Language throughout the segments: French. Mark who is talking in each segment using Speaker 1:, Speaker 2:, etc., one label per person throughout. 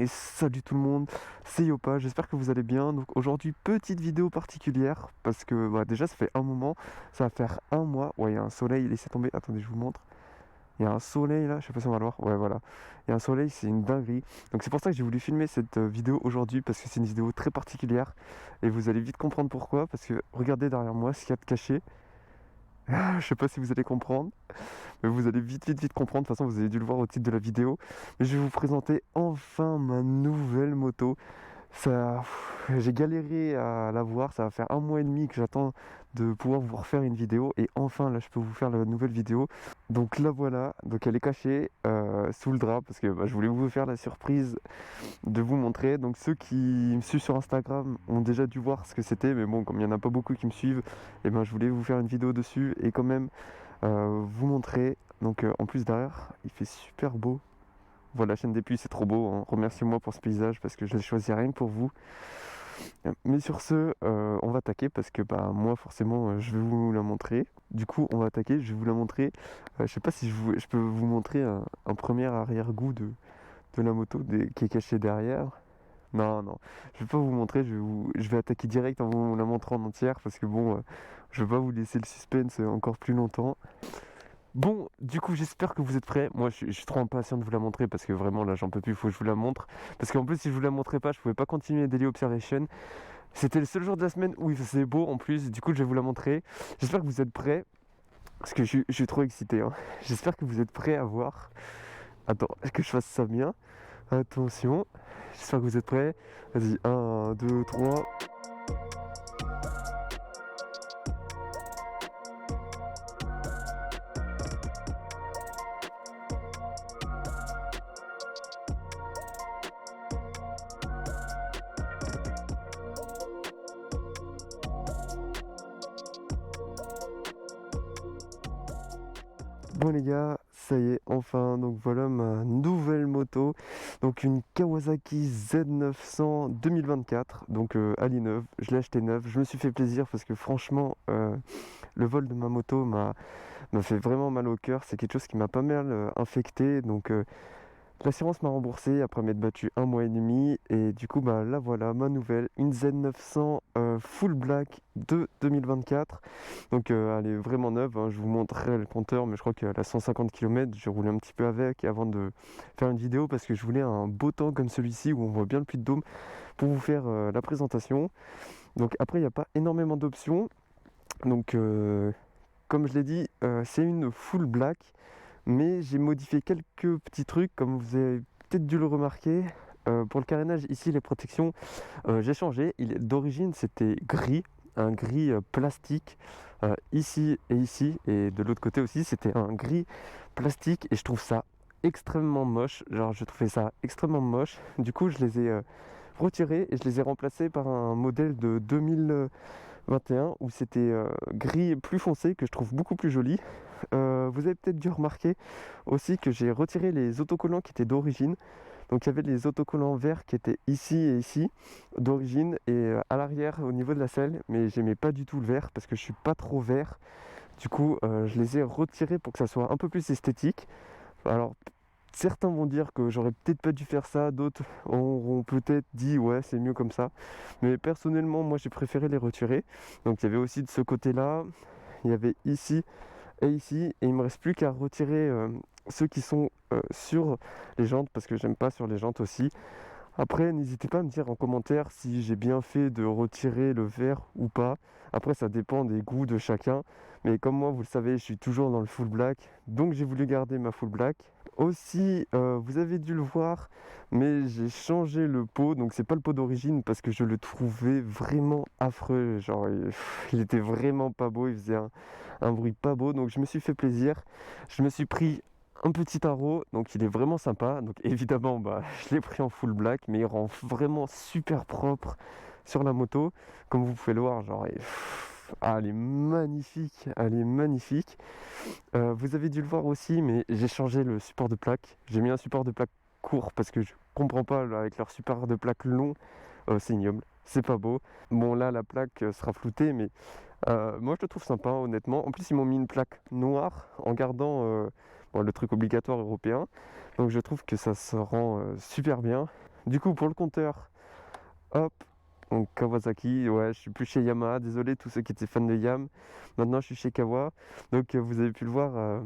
Speaker 1: Et salut tout le monde, c'est Yopa, j'espère que vous allez bien. Donc aujourd'hui, petite vidéo particulière, parce que déjà ça fait un moment, ça va faire un mois. Ouais, il y a un soleil, laissez tomber, attendez, je vous montre. Il y a un soleil là, je sais pas si on va le voir. Ouais, voilà. Il y a un soleil, c'est une dinguerie. Donc c'est pour ça que j'ai voulu filmer cette vidéo aujourd'hui, parce que c'est une vidéo très particulière. Et vous allez vite comprendre pourquoi, parce que regardez derrière moi ce qu'il y a de caché. Je sais pas si vous allez comprendre. Mais vous allez vite comprendre, de toute façon vous avez dû le voir au titre de la vidéo. Mais je vais vous présenter enfin ma nouvelle moto. Ça, j'ai galéré à l'avoir, ça va faire un mois et demi que j'attends de pouvoir vous refaire une vidéo. Et enfin là je peux vous faire la nouvelle vidéo. Donc là voilà, donc elle est cachée sous le drap parce que je voulais vous faire la surprise de vous montrer. Donc ceux qui me suivent sur Instagram ont déjà dû voir ce que c'était. Mais bon, comme il n'y en a pas beaucoup qui me suivent, et je voulais vous faire une vidéo dessus et quand même vous montrer. Donc en plus derrière, il fait super beau. Voilà, la chaîne des puits, c'est trop beau, hein. Remerciez-moi pour ce paysage parce que je l'ai choisi rien que pour vous. Mais sur ce, on va attaquer parce que moi forcément je vais vous la montrer. Du coup, on va attaquer, je vais vous la montrer. Je sais pas si je peux vous montrer un premier arrière-goût de la moto qui est caché derrière. Non, non, je vais pas vous montrer, je vais attaquer direct en vous la montrant en entière parce que bon, je vais pas vous laisser le suspense encore plus longtemps. Bon, du coup, j'espère que vous êtes prêts. Moi, je suis trop impatient de vous la montrer parce que vraiment, là, j'en peux plus, il faut que je vous la montre. Parce qu'en plus, si je vous la montrais pas, je pouvais pas continuer Daily Observation. C'était le seul jour de la semaine où il faisait beau en plus, du coup, je vais vous la montrer. J'espère que vous êtes prêts parce que je suis trop excité, hein. J'espère que vous êtes prêts à voir. Attends, que je fasse ça bien. Attention, j'espère que vous êtes prêts. Vas-y, un, 2, 3. Bon les gars, ça y est, enfin, donc voilà ma nouvelle moto. Donc une Kawasaki Z900 2024, donc Ali neuve. Je l'ai acheté neuve, je me suis fait plaisir parce que franchement, le vol de ma moto m'a fait vraiment mal au cœur. C'est quelque chose qui m'a pas mal infecté, donc l'assurance m'a remboursé après m'être battu un mois et demi. Et du coup, là voilà ma nouvelle, une Z900 full black de 2024. Donc elle est vraiment neuve, hein. Je vous montrerai le compteur, mais je crois qu'elle a 150 km. J'ai roulé un petit peu avec avant de faire une vidéo parce que je voulais un beau temps comme celui-ci où on voit bien le Puy de Dôme pour vous faire la présentation. Donc après, il n'y a pas énormément d'options. Donc comme je l'ai dit, c'est une full black. Mais j'ai modifié quelques petits trucs, comme vous avez peut-être dû le remarquer. Pour le carénage, ici, les protections, j'ai changé. D'origine, c'était gris, un gris plastique, ici, et de l'autre côté aussi, c'était un gris plastique, et je trouve ça extrêmement moche. Genre, je trouvais ça extrêmement moche. Du coup, je les ai retirés et je les ai remplacés par un modèle de 2021 où c'était gris plus foncé, que je trouve beaucoup plus joli. Vous avez peut-être dû remarquer aussi que j'ai retiré les autocollants qui étaient d'origine. Donc il y avait les autocollants verts qui étaient ici et ici d'origine et à l'arrière au niveau de la selle, mais j'aimais pas du tout le vert parce que je suis pas trop vert. Du coup je les ai retirés pour que ça soit un peu plus esthétique. Alors certains vont dire que j'aurais peut-être pas dû faire ça, d'autres auront peut-être dit ouais c'est mieux comme ça. Mais personnellement moi j'ai préféré les retirer. Donc il y avait aussi de ce côté-là, il y avait ici et ici, et il me reste plus qu'à retirer ceux qui sont sur les jantes parce que j'aime pas sur les jantes aussi. Après, n'hésitez pas à me dire en commentaire si j'ai bien fait de retirer le vert ou pas. Après, ça dépend des goûts de chacun. Mais comme moi, vous le savez, je suis toujours dans le full black. Donc, j'ai voulu garder ma full black. Aussi, vous avez dû le voir, mais j'ai changé le pot. Donc, c'est pas le pot d'origine parce que je le trouvais vraiment affreux. Genre, il était vraiment pas beau. Il faisait un bruit pas beau. Donc, je me suis fait plaisir. Je me suis pris un petit tarot, donc il est vraiment sympa. Donc évidemment, je l'ai pris en full black, mais il rend vraiment super propre sur la moto. Comme vous pouvez le voir, genre, elle est magnifique, elle est magnifique. Vous avez dû le voir aussi, mais j'ai changé le support de plaque. J'ai mis un support de plaque court parce que je comprends pas là, avec leur support de plaque long, c'est ignoble. C'est pas beau. Bon là la plaque sera floutée mais moi je le trouve sympa honnêtement. En plus ils m'ont mis une plaque noire en gardant le truc obligatoire européen. Donc je trouve que ça se rend super bien. Du coup, pour le compteur, hop, donc Kawasaki, ouais, je suis plus chez Yamaha, désolé tous ceux qui étaient fans de Yam. Maintenant, je suis chez Kawa. Donc, vous avez pu le voir,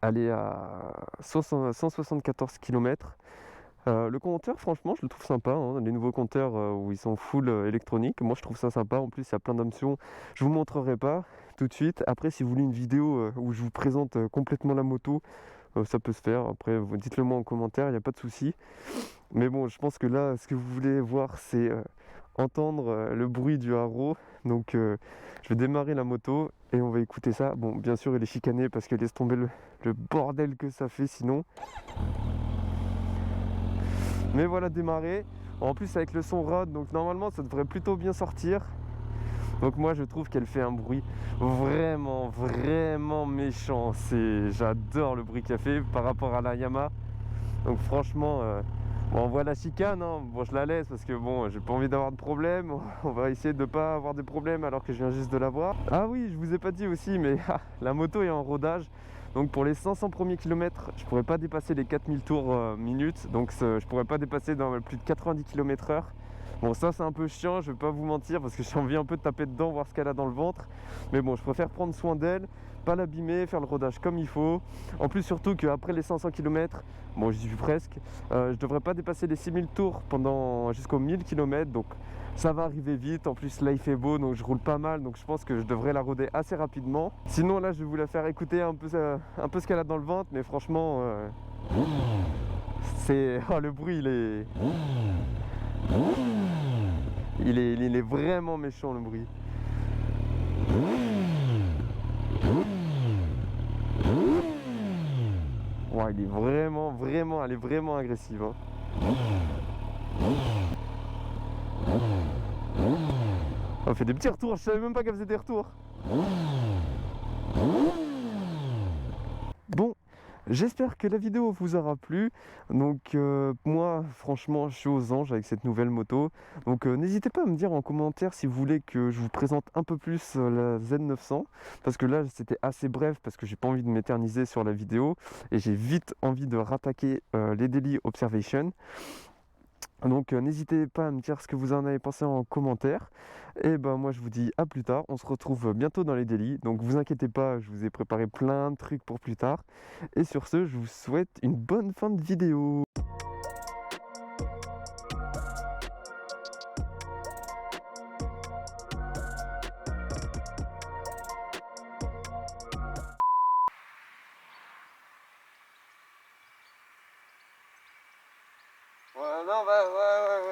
Speaker 1: aller à 174 km. Le compteur, franchement, je le trouve sympa, hein. Les nouveaux compteurs où ils sont full électronique, moi je trouve ça sympa. En plus, il y a plein d'options. Je vous montrerai pas tout de suite. Après, si vous voulez une vidéo où je vous présente complètement la moto, ça peut se faire. Après, vous dites-le moi en commentaire, il n'y a pas de souci. Mais bon, je pense que là, ce que vous voulez voir, c'est entendre le bruit du haro. Donc, je vais démarrer la moto et on va écouter ça. Bon, bien sûr, il est chicané parce que laisse tomber le bordel que ça fait sinon. Mais voilà, démarré. En plus, avec le son rod, donc normalement, ça devrait plutôt bien sortir. Donc moi, je trouve qu'elle fait un bruit vraiment, vraiment méchant. J'adore le bruit qu'elle fait par rapport à la Yamaha. Donc franchement, bon, on voit la chicane, hein. Bon, je la laisse parce que bon, j'ai pas envie d'avoir de problème. On va essayer de ne pas avoir de problème alors que je viens juste de la voir. Ah oui, je vous ai pas dit aussi, mais la moto est en rodage. Donc pour les 500 premiers kilomètres, je pourrais pas dépasser les 4000 tours minutes. Donc je pourrais pas dépasser dans plus de 90 km/h. Bon, ça c'est un peu chiant, je vais pas vous mentir parce que j'ai envie un peu de taper dedans, voir ce qu'elle a dans le ventre. Mais bon, je préfère prendre soin d'elle, pas l'abîmer, faire le rodage comme il faut. En plus, surtout qu'après les 500 km, bon, j'y suis presque, je devrais pas dépasser les 6000 tours jusqu'aux 1000 km. Donc ça va arriver vite. En plus, là il fait beau, donc je roule pas mal. Donc je pense que je devrais la roder assez rapidement. Sinon, là, je vais vous la faire écouter un peu ce qu'elle a dans le ventre. Mais franchement, oh, le bruit, il est vraiment méchant, le bruit. Ouais, il est vraiment, vraiment, elle est vraiment agressive, hein. On fait des petits retours, je savais même pas qu'elle faisait des retours. Bon, j'espère que la vidéo vous aura plu. Donc moi, franchement, je suis aux anges avec cette nouvelle moto. Donc n'hésitez pas à me dire en commentaire si vous voulez que je vous présente un peu plus la Z900. Parce que là, c'était assez bref parce que j'ai pas envie de m'éterniser sur la vidéo. Et j'ai vite envie de rattaquer les Daily Observation. Donc n'hésitez pas à me dire ce que vous en avez pensé en commentaire. Et ben moi je vous dis à plus tard. On se retrouve bientôt dans les délits. Donc vous inquiétez pas, je vous ai préparé plein de trucs pour plus tard. Et sur ce, je vous souhaite une bonne fin de vidéo.
Speaker 2: Ouais, non, bah, ouais, ouais,